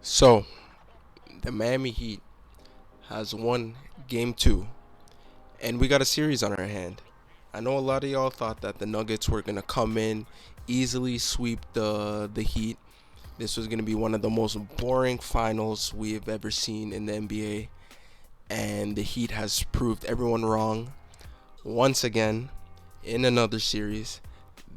So, the Miami Heat has won game two, and we got a series on our hand. I know a lot of y'all thought that the Nuggets were going to come in, easily sweep the Heat. This was going to be one of the most boring finals we have ever seen in the NBA, and the Heat has proved everyone wrong once again in another series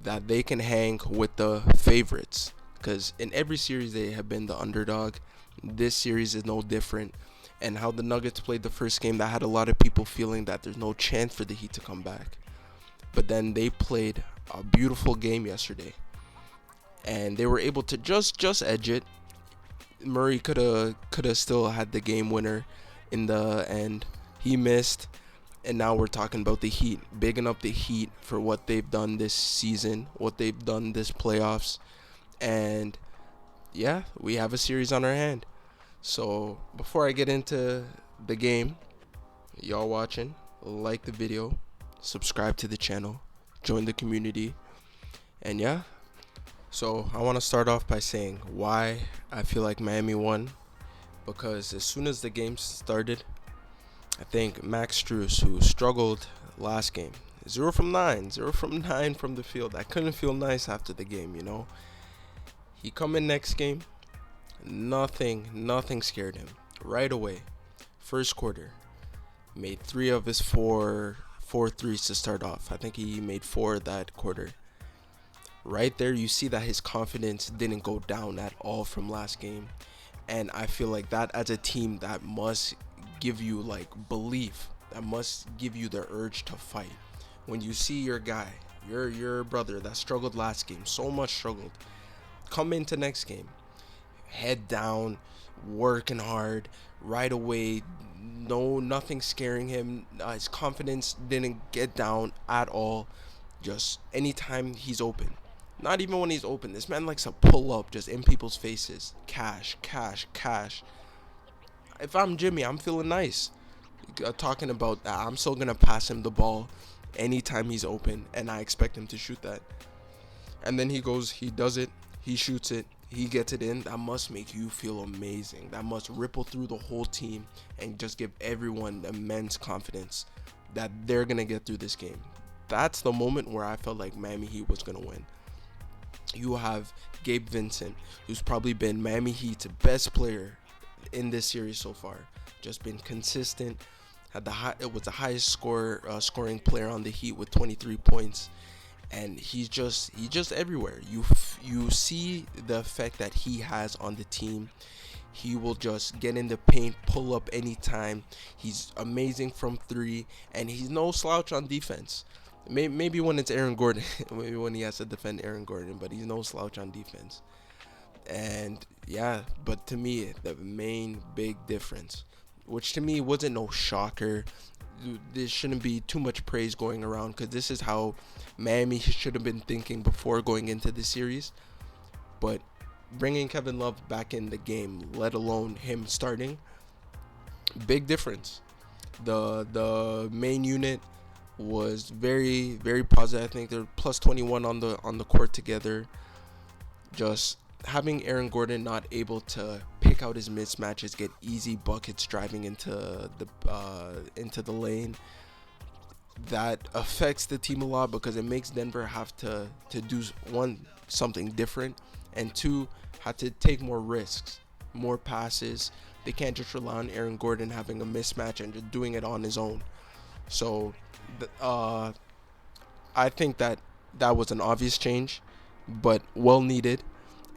that they can hang with the favorites. Because in every series they have been the underdog. This series is no different. And how the Nuggets played the first game, that had a lot of people feeling that there's no chance for the Heat to come back. But then they played a beautiful game yesterday, and they were able to just edge it. Murray could have still had the game winner in the end. He missed, and now we're talking about the Heat, bigging up the Heat for what they've done this season, what they've done this playoffs, and yeah, we have a series on our hand. So before I get into the game, y'all watching, like the video, subscribe to the channel, join the community, and yeah. So I want to start off by saying why I feel like Miami won, because as soon as the game started, I think Max Strus, who struggled last game, 0 from 9 from the field. I couldn't feel nice after the game. He come in next game, nothing scared him. Right away, first quarter, made three of his four threes to start off. I think he made four that quarter. Right there, you see that his confidence didn't go down at all from last game, and I feel like that as a team that must give you like belief, that must give you the urge to fight. When you see your guy, your brother that struggled last game, so much struggled, come into next game, head down, working hard right away. No, nothing scaring him. His confidence didn't get down at all. Just anytime he's open. Not even when he's open. This man likes to pull up just in people's faces. Cash, cash, cash. If I'm Jimmy, I'm feeling nice. Talking about that, I'm still going to pass him the ball anytime he's open, and I expect him to shoot that. And then he goes, he does it, he shoots it, he gets it in. That must make you feel amazing. That must ripple through the whole team and just give everyone immense confidence that they're going to get through this game. That's the moment where I felt like Miami Heat was going to win. You have Gabe Vincent, who's probably been Miami Heat's best player in this series so far. Just been consistent. It was the highest scoring player on the Heat with 23 points, and he's just everywhere. You see the effect that he has on the team. He will just get in the paint, pull up anytime. He's amazing from three, and he's no slouch on defense. Maybe when it's Aaron Gordon, maybe when he has to defend Aaron Gordon, but he's no slouch on defense. And yeah, but to me, the main big difference, which to me wasn't no shocker, there shouldn't be too much praise going around, because this is how Miami should have been thinking before going into the series. But bringing Kevin Love back in the game, let alone him starting, big difference. The main unit was very positive. I think they're plus 21 on the court together. Just having Aaron Gordon not able to pick out his mismatches, get easy buckets driving into the lane, that affects the team a lot, because it makes Denver have to do one, something different, and two, have to take more risks, more passes. They can't just rely on Aaron Gordon having a mismatch and just doing it on his own. So I think that was an obvious change, but well needed,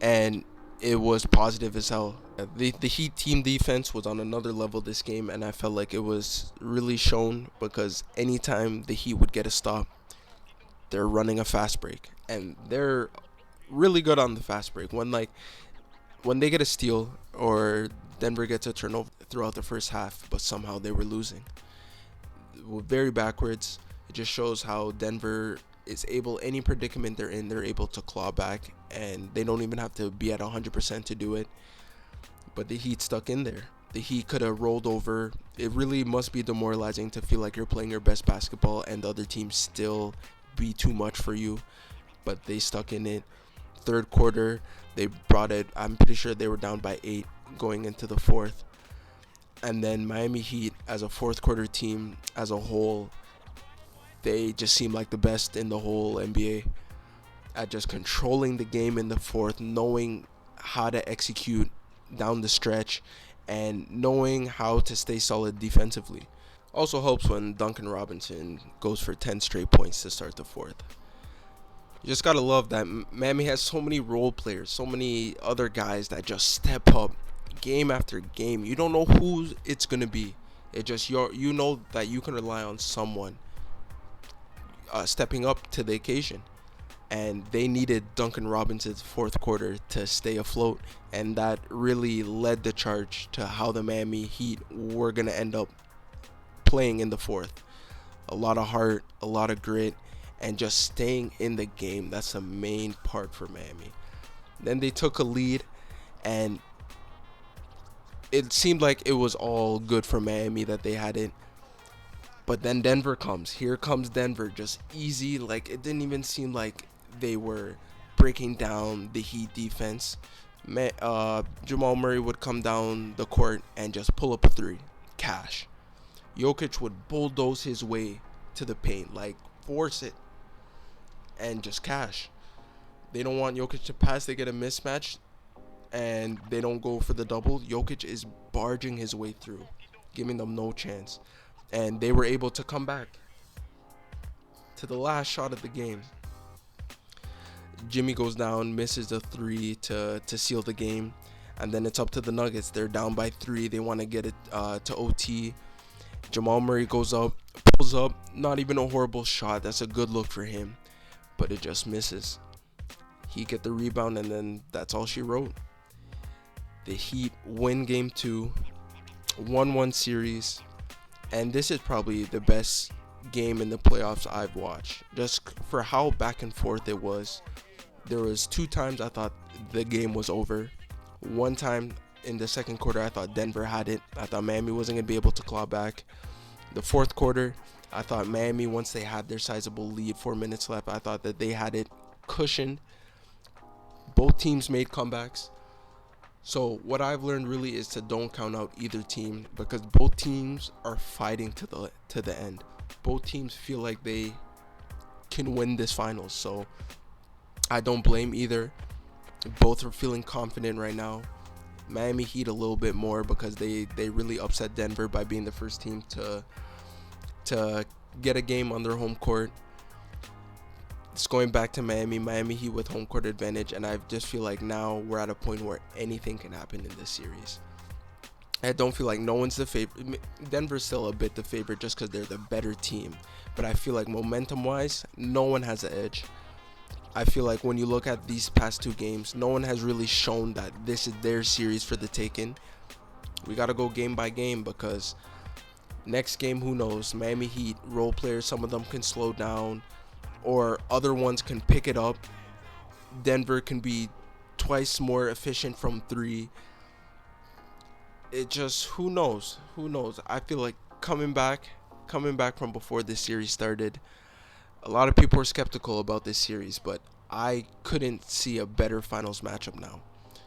and it was positive as hell. The Heat team defense was on another level this game, and I felt like it was really shown, because anytime the Heat would get a stop, they're running a fast break, and they're really good on the fast break. When they get a steal or Denver gets a turnover throughout the first half, but somehow they were losing, very backwards. It just shows how Denver is able, any predicament they're in, they're able to claw back, and they don't even have to be at 100% to do it. But the Heat stuck in there. The Heat could have rolled over. It really must be demoralizing to feel like you're playing your best basketball and the other team still be too much for you. But they stuck in it. Third quarter, they brought it. I'm pretty sure they were down by 8, going into the fourth. And then Miami Heat, as a fourth quarter team as a whole, they just seem like the best in the whole NBA at just controlling the game in the fourth, knowing how to execute down the stretch, and knowing how to stay solid defensively. Also helps when Duncan Robinson goes for 10 straight points to start the fourth. You just gotta love that Miami has so many role players, so many other guys that just step up game after game. You don't know who it's gonna be. It just you know that you can rely on someone stepping up to the occasion. And they needed Duncan Robinson's fourth quarter to stay afloat, and that really led the charge to how the Miami Heat were gonna end up playing in the fourth. A lot of heart, a lot of grit, and just staying in the game. That's the main part for Miami. Then they took a lead, and it seemed like it was all good for Miami that they had it. But then Denver comes. Here comes Denver, just easy. Like, it didn't even seem like they were breaking down the Heat defense. Jamal Murray would come down the court and just pull up a three. Cash. Jokic would bulldoze his way to the paint, like force it, and just cash. They don't want Jokic to pass. They get a mismatch, and they don't go for the double. Jokic is barging his way through, giving them no chance. And they were able to come back to the last shot of the game. Jimmy goes down, misses the three to seal the game. And then it's up to the Nuggets. They're down by 3. They want to get it to OT. Jamal Murray goes up, pulls up. Not even a horrible shot. That's a good look for him. But it just misses. He get the rebound, and then that's all she wrote. The Heat win game 2. 1-1 series. And this is probably the best game in the playoffs I've watched. Just for how back and forth it was. There was 2 times I thought the game was over. One time in the second quarter, I thought Denver had it. I thought Miami wasn't going to be able to claw back. The fourth quarter, I thought Miami, once they had their sizable lead, 4 minutes left, I thought that they had it cushioned. Both teams made comebacks. So what I've learned really is to don't count out either team, because both teams are fighting to the end. Both teams feel like they can win this finals. So I don't blame either. Both are feeling confident right now. Miami Heat a little bit more because they really upset Denver by being the first team to get a game on their home court. It's going back to Miami Heat with home court advantage, and I just feel like now we're at a point where anything can happen in this series. I don't feel like no one's the favorite. Denver's still a bit the favorite just because they're the better team, but I feel like momentum-wise, no one has the edge. I feel like when you look at these past 2 games, no one has really shown that this is their series for the taking. We got to go game by game, because next game, who knows? Miami Heat role players, some of them can slow down, or other ones can pick it up. Denver can be twice more efficient from 3. It just, who knows? I feel like coming back from before this series started, a lot of people were skeptical about this series, but I couldn't see a better finals matchup now,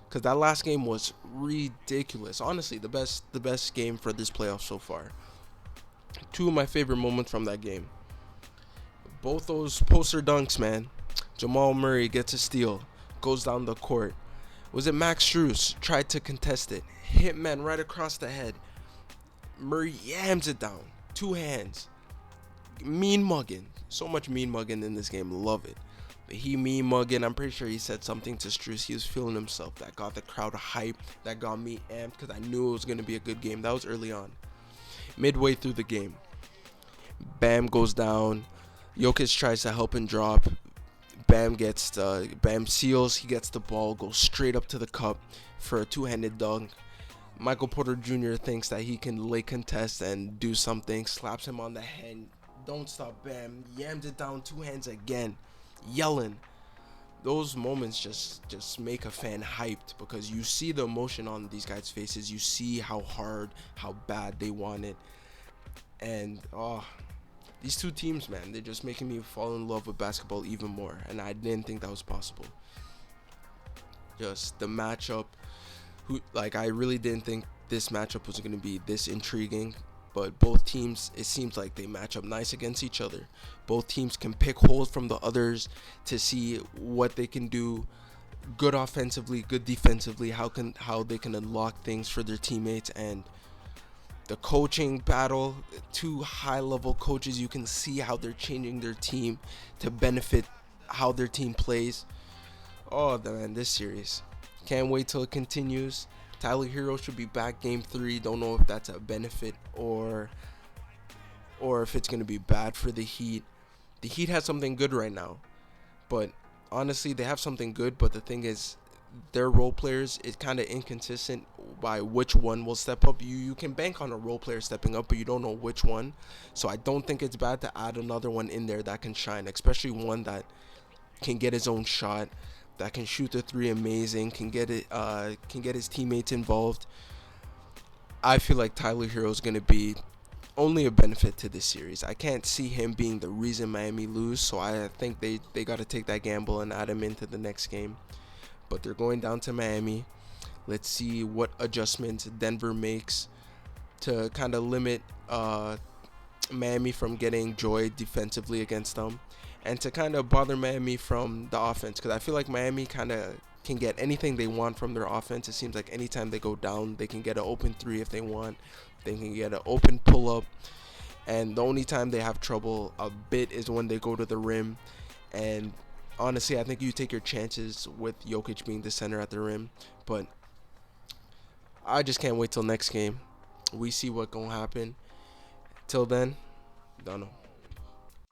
because that last game was ridiculous. Honestly, the best game for this playoff so far. 2 of my favorite moments from that game. Both those poster dunks, man. Jamal Murray gets a steal, goes down the court. Was it Max Strus? Tried to contest it. Hit man right across the head. Murray yams it down. 2 hands. Mean mugging. So much mean mugging in this game. Love it. But he mean mugging. I'm pretty sure he said something to Strus. He was feeling himself. That got the crowd hype. That got me amped because I knew it was going to be a good game. That was early on. Midway through the game, Bam goes down. Jokic tries to help him drop. Bam seals. He gets the ball, goes straight up to the cup for a 2-handed dunk. Michael Porter Jr. thinks that he can lay contest and do something. Slaps him on the head. Don't stop, Bam. Yams it down, 2 hands again. Yelling. Those moments just make a fan hyped, because you see the emotion on these guys' faces. You see how hard, how bad they want it. And these 2 teams, man, they're just making me fall in love with basketball even more, and I didn't think that was possible. Just the matchup, who, like, I really didn't think this matchup was going to be this intriguing. But both teams, it seems like they match up nice against each other. Both teams can pick holes from the others to see what they can do, good offensively, good defensively, how they can unlock things for their teammates. And the coaching battle, two high level coaches, you can see how they're changing their team to benefit how their team plays. Oh man, this series, can't wait till it continues. Tyler Hero should be back game 3. Don't know if that's a benefit or if it's going to be bad for the Heat. The Heat has something good right now, but honestly, they have something good, but the thing is, their role players is kind of inconsistent by which one will step up. You can bank on a role player stepping up, but you don't know which one. So I don't think it's bad to add another one in there that can shine, especially one that can get his own shot, that can shoot the three amazing, can get his teammates involved. I feel like Tyler Hero is going to be only a benefit to this series. I can't see him being the reason Miami lose, so I think they got to take that gamble and add him into the next game. But they're going down to Miami. Let's see what adjustments Denver makes to kind of limit Miami from getting joy defensively against them, and to kind of bother Miami from the offense, because I feel like Miami kind of can get anything they want from their offense. It seems like anytime they go down, they can get an open three if they want. They can get an open pull up, and the only time they have trouble a bit is when they go to the rim. And honestly, I think you take your chances with Jokic being the center at the rim. But I just can't wait till next game. We see what's gonna happen. Till then, don't know.